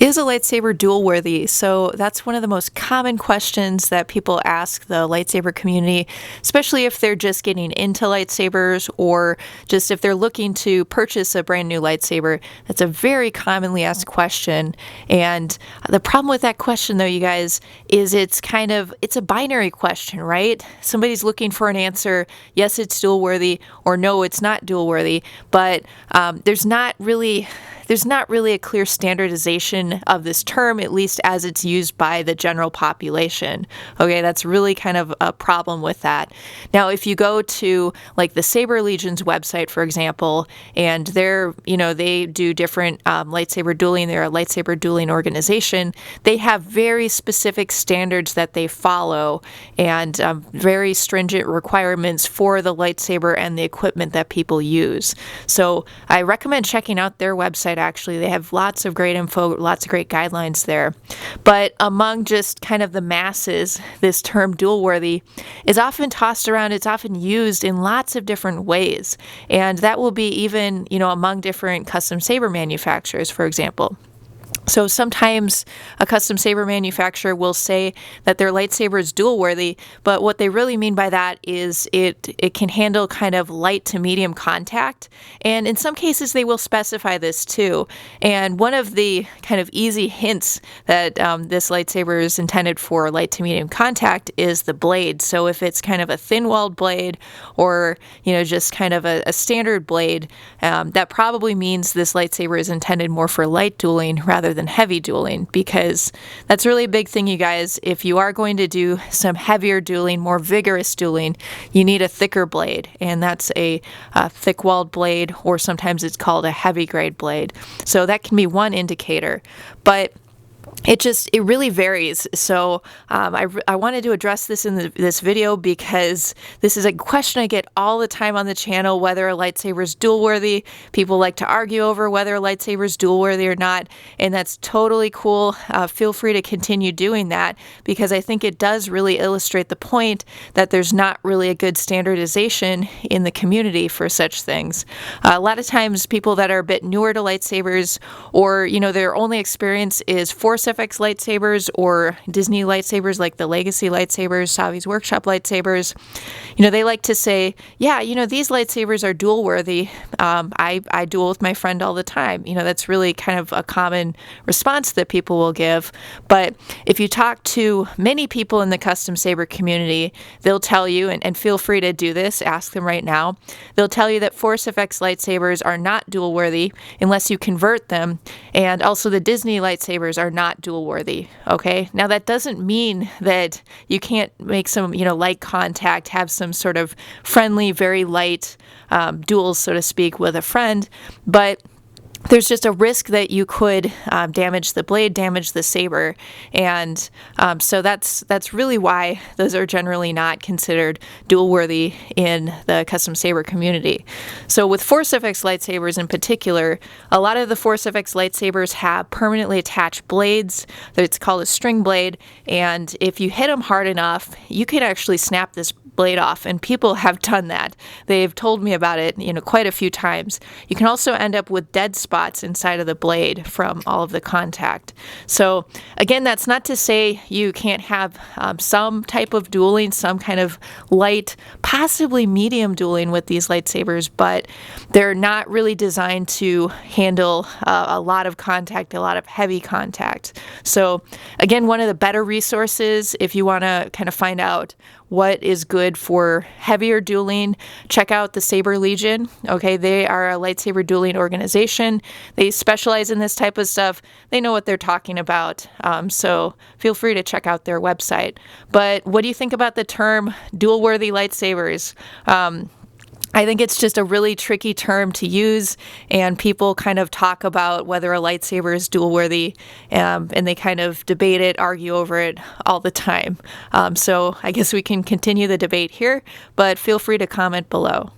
Is a lightsaber dual worthy? So that's one of the most common questions that people ask the lightsaber community, especially if they're just getting into lightsabers or just if they're looking to purchase a brand new lightsaber. That's a very commonly asked question. And the problem with that question, though, you guys, is it's a binary question, right? Somebody's looking for an answer. Yes, it's dual worthy, or no, it's not dual worthy. But there's not really a clear standardization of this term, at least as it's used by the general population. Okay, that's really kind of a problem with that. Now, if you go to like the Saber Legion's website, for example, and they do different lightsaber dueling, they're a lightsaber dueling organization, they have very specific standards that they follow and very stringent requirements for the lightsaber and the equipment that people use. So I recommend checking out their website. Actually, they have lots of great info, lots of great guidelines there. But among just kind of the masses, this term dual worthy is often tossed around. It's often used in lots of different ways. And that will be even, among different custom saber manufacturers, for example. So sometimes a custom saber manufacturer will say that their lightsaber is dual worthy, but what they really mean by that is it can handle kind of light to medium contact. And in some cases, they will specify this too. And one of the kind of easy hints that this lightsaber is intended for light to medium contact is the blade. So if it's kind of a thin-walled blade or, just kind of a standard blade, that probably means this lightsaber is intended more for light dueling rather than heavy dueling, because that's really a big thing, you guys. If you are going to do some heavier dueling, more vigorous dueling, you need a thicker blade, and that's a thick-walled blade, or sometimes it's called a heavy grade blade. So that can be one indicator. But it really varies. So I wanted to address this in this video because this is a question I get all the time on the channel, whether a lightsaber is dual worthy. People like to argue over whether a lightsaber is dual worthy or not, and that's totally cool. Feel free to continue doing that because I think it does really illustrate the point that there's not really a good standardization in the community for such things. A lot of times people that are a bit newer to lightsabers, or their only experience is Force FX lightsabers or Disney lightsabers like the Legacy lightsabers, Savi's Workshop lightsabers, they like to say, yeah, these lightsabers are dual worthy. I duel with my friend all the time. That's really kind of a common response that people will give. But if you talk to many people in the custom saber community, they'll tell you, and feel free to do this, ask them right now, they'll tell you that Force FX lightsabers are not dual worthy unless you convert them, and also the Disney lightsabers are not dual worthy. Okay, now that doesn't mean that you can't make some light contact, have some sort of friendly, very light duels, so to speak, with a friend, but there's just a risk that you could damage the blade, damage the saber, and so that's really why those are generally not considered dual worthy in the custom saber community. So with Force FX lightsabers in particular, a lot of the Force FX lightsabers have permanently attached blades. It's called a string blade, and if you hit them hard enough, you can actually snap this blade off, and people have done that. They've told me about it, quite a few times. You can also end up with dead spots inside of the blade from all of the contact. So again, that's not to say you can't have some type of dueling, some kind of light, possibly medium dueling with these lightsabers, but they're not really designed to handle a lot of contact, a lot of heavy contact. So again, one of the better resources if you want to kind of find out what is good for heavier dueling, check out the Saber Legion. Okay, they are a lightsaber dueling organization. They specialize in this type of stuff. They know what they're talking about. So feel free to check out their website. But what do you think about the term dual-worthy lightsabers? I think it's just a really tricky term to use, and people kind of talk about whether a lightsaber is dual worthy, and they kind of debate it, argue over it all the time. So I guess we can continue the debate here, but feel free to comment below.